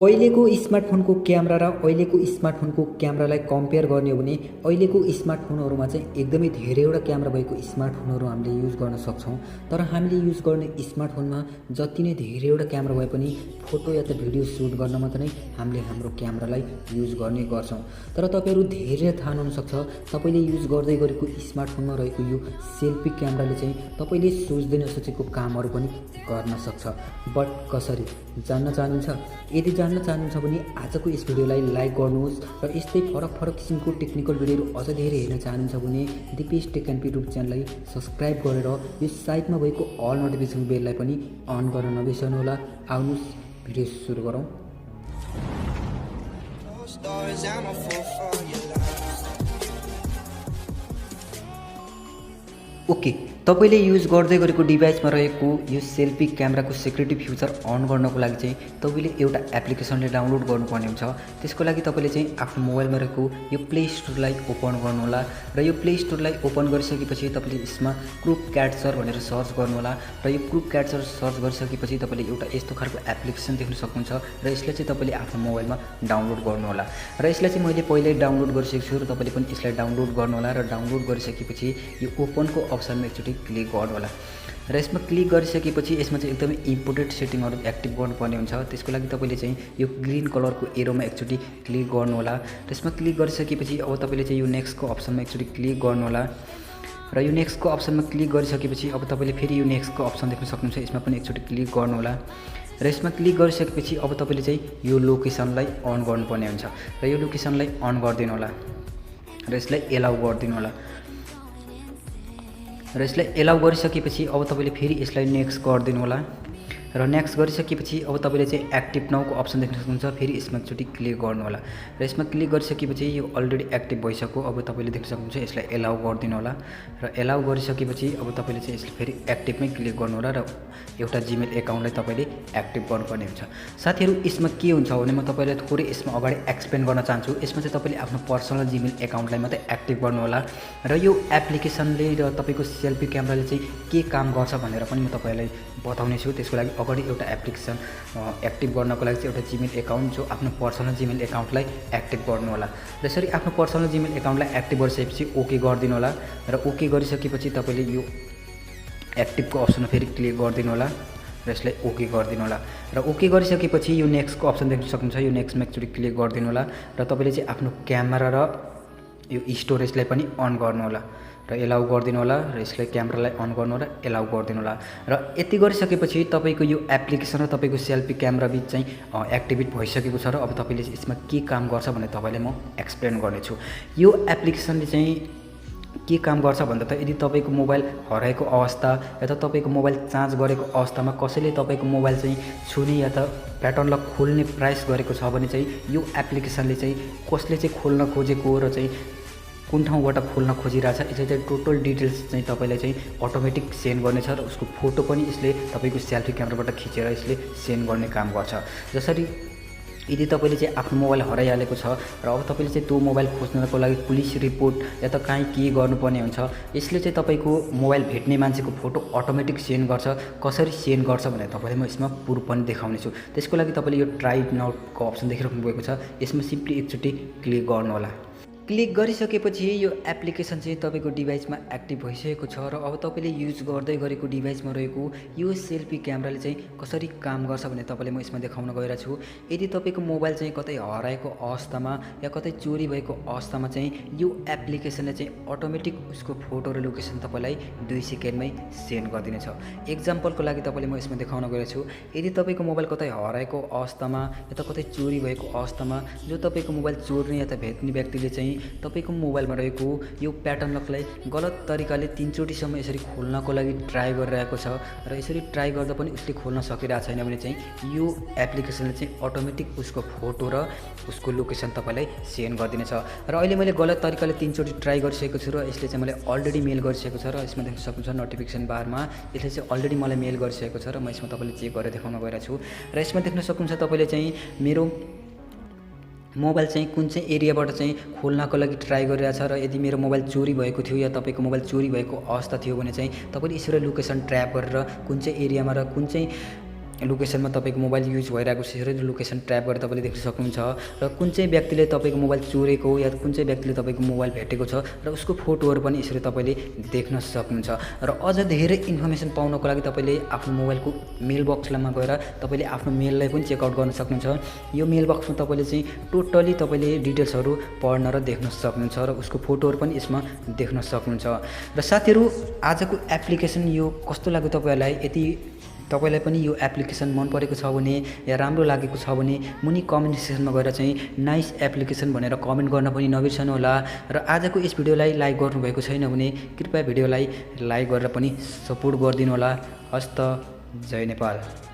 अहिलेको स्मार्टफोनको क्यामेरा र अहिलेको स्मार्टफोनको क्यामेरालाई कम्पेयर गर्ने हो भने अहिलेको स्मार्टफोनहरूमा चाहिँ एकदमै धेरैवटा क्यामेरा भएको स्मार्टफोनहरू हामीले युज गर्न सक्छौँ। तर हामीले युज गर्ने स्मार्टफोनमा जति नै धेरैवटा क्यामेरा भए पनि फोटो या त भिडियो सुट गर्न मात्रै हामीले हाम्रो क्यामेरालाई युज गर्ने गर्छौँ। तर तपाईँहरू धेरै थाहा नहुनसक्छ तपाईँले युज गर्दै गरेको स्मार्टफोनमा रहेको यो सेल्फी क्यामेराले चाहिँ तपाईँले सोच्दै नसोचेको कामहरू पनि गर्न सक्छ। बट कसरी जान्न चाहनुहुन्छ? यदि जान्न चाहनुहुन्छ भने आजको यस भिडियोलाई लाइक गर्नुहोस् र यस्तै फरक फरक किसिमको टेक्निकल भिडियोहरू अझ धेरै हेर्न चाहनुहुन्छ भने दिपेश टेक एन्ड युट्युब च्यानललाई सब्सक्राइब गरेर यो साइडमा भएको अल नोटिफिकेसन बेललाई पनि अन गर्न नबिर्सनुहोला। आउनुहोस् भिडियो सुरु गरौँ। ओके, तपाईँले युज गर्दै गरेको डिभाइसमा रहेको यो सेल्फी क्यामेराको सेक्युरिटी फ्युचर अन गर्नको लागि चाहिँ तपाईँले एउटा एप्लिकेसनले डाउनलोड गर्नुपर्ने हुन्छ। त्यसको लागि तपाईँले चाहिँ आफ्नो मोबाइलमा रहेको यो प्ले स्टोरलाई ओपन गर्नुहोला र यो प्ले स्टोरलाई ओपन गरिसकेपछि तपाईँले यसमा क्रुप क्याप्चर भनेर सर्च गर्नुहोला र यो क्रुप क्याप्चर सर्च गरिसकेपछि तपाईँले एउटा यस्तो खालको एप्लिकेसन देख्न सक्नुहुन्छ र यसलाई चाहिँ तपाईँले आफ्नो मोबाइलमा डाउनलोड गर्नुहोला र यसलाई चाहिँ मैले पहिल्यै डाउनलोड गरिसकेको छु र तपाईँले पनि यसलाई डाउनलोड गर्नुहोला र डाउनलोड गरिसकेपछि यो ओपनको अप्सनमा एकचोटि क्लिक गर्नुहोला र यसमा क्लिक गरिसकेपछि यसमा चाहिँ एकदमै इम्पोर्टेन्ट सेटिङहरू एक्टिभ गर्नुपर्ने हुन्छ। त्यसको लागि तपाईँले चाहिँ यो ग्रिन कलरको एरोमा एकचोटि क्लिक गर्नुहोला र यसमा क्लिक गरिसकेपछि अब तपाईँले चाहिँ यो नेक्स्टको अप्सनमा एकचोटि क्लिक गर्नुहोला र यो नेक्स्टको अप्सनमा क्लिक गरिसकेपछि अब तपाईँले फेरि यो नेक्स्टको अप्सन देख्न सक्नुहुन्छ। यसमा पनि एकचोटि क्लिक गर्नुहोला र यसमा क्लिक गरिसकेपछि अब तपाईँले चाहिँ यो लोकेसनलाई अन गर्नुपर्ने हुन्छ र यो लोकेसनलाई अन गरिदिनु होला र यसलाई एलाउ गरिदिनु होला र यसलाई एलाउ गरिसकेपछि अब तपाईँले फेरि यसलाई नेक्स्ट गरिदिनु होला र नेक्स्ट गरिसकेपछि अब तपाईँले चाहिँ एक्टिभ नाउको अप्सन देख्न सक्नुहुन्छ। फेरि यसमा एकचोटि क्लिक गर्नु होला र यसमा क्लिक गरिसकेपछि यो अलरेडी एक्टिभ भइसक्यो। अब तपाईँले देख्न सक्नुहुन्छ। यसलाई एलाउ गरिदिनु होला र एलाउ गरिसकेपछि अब तपाईँले चाहिँ यसलाई फेरि एक्टिभमै क्लिक गर्नु होला र एउटा जिमेल एकाउन्टलाई तपाईँले एक्टिभ गर्नुपर्ने हुन्छ। साथीहरू, यसमा के हुन्छ भने म तपाईँलाई थोरै यसमा अगाडि एक्सप्लेन गर्न चाहन्छु। यसमा चाहिँ तपाईँले आफ्नो पर्सनल जिमेल एकाउन्टलाई मात्रै एक्टिभ गर्नु होला र यो एप्लिकेसनले र तपाईँको सेल्फी क्यामेराले चाहिँ के काम गर्छ भनेर पनि म तपाईँलाई बताउने छु। त्यसको लागि अगाडि एउटा एप्लिकेसन एक्टिभ गर्नको लागि चाहिँ एउटा जिमेल एकाउन्ट जो आफ्नो पर्सनल जिमेल एकाउन्टलाई एक्टिभ गर्नु होला र यसरी आफ्नो पर्सनल जिमेल एकाउन्टलाई एक्टिभ गरिसकेपछि ओके गरिदिनु होला र ओके गरिसकेपछि तपाईँले यो एक्टिभको अप्सनमा फेरि क्लिक गरिदिनु होला र यसलाई ओके गरिदिनु होला र ओके गरिसकेपछि यो नेक्स्टको अप्सन देख्न सक्नुहुन्छ। यो नेक्स्टमा एकचोटि क्लिक गरिदिनु होला र तपाईँले चाहिँ आफ्नो क्यामेरा र यो स्टोरेजलाई पनि अन गर्नु होला र एलाउ गरिदिनु होला र यसलाई क्यामेरालाई अन गर्नु र एलाउ गरिदिनु होला र यति गरिसकेपछि तपाईँको यो एप्लिकेसन र तपाईँको सेल्फी क्यामेरा बिच चाहिँ एक्टिभेट भइसकेको छ र अब तपाईँले यसमा के काम गर्छ भनेर तपाईँलाई म एक्सप्लेन गर्नेछु। यो एप्लिकेसनले चाहिँ के काम गर्छ भन्दा त यदि तपाईँको मोबाइल हराएको अवस्था या त तपाईँको मोबाइल चार्ज गरेको अवस्थामा कसैले तपाईँको मोबाइल चाहिँ छुने या त प्याटर्न लक खोल्ने प्रयास गरेको छ भने चाहिँ यो एप्लिकेसनले चाहिँ कसले चाहिँ खोल्न खोजेको र चाहिँ कुन ठाउँबाट खोल्न खोजिरहेछ यसले चाहिँ टोटल डिटेल्स चाहिँ तपाईँलाई चाहिँ अटोमेटिक सेन्ड गर्नेछ र उसको फोटो पनि यसले तपाईँको सेल्फी क्यामेराबाट खिचेर यसले सेन्ड गर्ने काम गर्छ। जसरी यदि तपाईँले चाहिँ आफ्नो मोबाइल हराइहालेको छ र अब तपाईँले चाहिँ त्यो मोबाइल खोज्नको लागि पुलिस रिपोर्ट या त कहीँ के गर्नुपर्ने हुन्छ, यसले चाहिँ तपाईँको मोबाइल भेट्ने मान्छेको फोटो अटोमेटिक सेन्ड गर्छ। कसरी सेन्ड गर्छ भनेर तपाईँलाई म यसमा प्रुफ पनि देखाउने छु। त्यसको लागि तपाईँले यो ट्राई नाउको अप्सन देखिराख्नु भएको छ, यसमा सिम्पली एकचोटि क्लिक गर्नु होला। क्लिक गरिसकेपछि यो एप्लिकेसन चाहिँ तपाईँको डिभाइसमा एक्टिभ भइसकेको छ र अब तपाईँले युज गर्दै गरेको डिभाइसमा रहेको यो सेल्फी क्यामेराले चाहिँ कसरी काम गर्छ भने तपाईँले म यसमा देखाउन गइरहेको छु। यदि तपाईँको मोबाइल चाहिँ कतै हराएको अवस्थामा या कतै चोरी भएको अवस्थामा चाहिँ यो एप्लिकेसनले चाहिँ अटोमेटिक उसको फोटो र लोकेसन तपाईँलाई 2 सेकेन्डमै सेन्ड गरिदिनेछ। एक्जाम्पलको लागि तपाईँले म यसमा देखाउन गइरहेको छु। यदि तपाईँको मोबाइल कतै हराएको अवस्थामा या त कतै चोरी भएको अवस्थामा जो तपाईँको मोबाइल चोर्ने या त भेट्ने व्यक्तिले चाहिँ तपाईँको मोबाइलमा रहेको यो प्याटर्न लकलाई गलत तरिकाले 3 चोटिसम्म यसरी खोल्नको लागि ट्राई गरिरहेको छ र यसरी ट्राई गर्दा पनि उसले खोल्न सकिरहेको छैन भने चाहिँ यो एप्लिकेसनले चाहिँ अटोमेटिक उसको फोटो र उसको लोकेसन तपाईँलाई सेन्ड गरिदिनेछ। र अहिले मैले गलत तरिकाले 3 चोटि ट्राई गरिसकेको छु र यसले चाहिँ मलाई अलरेडी मेल गरिसकेको छ र यसमा देख्न सक्नुहुन्छ नोटिफिकेसन बारमा यसले चाहिँ अलरेडी मलाई मेल गरिसकेको छ र म यसमा तपाईँले चेक गरेर देखाउन गइरहेको छु। र यसमा देख्न सक्नुहुन्छ तपाईँले चाहिँ मेरो मोबाइल चाहिँ कुन चाहिँ एरियाबाट चाहिँ खोल्नको लागि ट्राई गरिरहेछ र यदि मेरो मोबाइल चोरी भएको थियो या तपाईँको मोबाइल चोरी भएको अवस्था थियो भने चाहिँ तपाईँले यसरी लोकेसन ट्र्याप गरेर कुन चाहिँ एरियामा र कुन चाहिँ लोकेसनमा तपाईँको मोबाइल युज भइरहेको छ र लोकेसन ट्र्याप गरेर तपाईँले देख्न सक्नुहुन्छ र कुन चाहिँ व्यक्तिले तपाईँको मोबाइल चोरेको या कुन चाहिँ व्यक्तिले तपाईँको मोबाइल भेटेको छ र उसको फोटोहरू पनि यसरी तपाईँले देख्न सक्नुहुन्छ। र अझ धेरै इन्फर्मेसन पाउनको लागि तपाईँले आफ्नो मोबाइलको मेल बक्समा गएर तपाईँले आफ्नो मेललाई पनि चेकआउट गर्न सक्नुहुन्छ। यो मेल बक्समा तपाईँले चाहिँ टोटली तपाईँले डिटेल्सहरू पढ्न र देख्न सक्नुहुन्छ र उसको फोटोहरू पनि यसमा देख्न सक्नुहुन्छ। र साथीहरू आजको एप्लिकेसन यो कस्तो लाग्यो तपाईँहरूलाई? यदि तपाईँलाई पनि यो एप्लिकेसन मन परेको छ भने या राम्रो लागेको छ भने मुनि कमेन्ट सेक्सनमा गएर चाहिँ नाइस एप्लिकेसन भनेर कमेन्ट गर्न पनि नबिर्सनु होला। र आजको यस भिडियोलाई लाइक गर्नुभएको छैन भने कृपया भिडियोलाई लाइक गरेर पनि सपोर्ट गरिदिनु होला। हस्त जय नेपाल।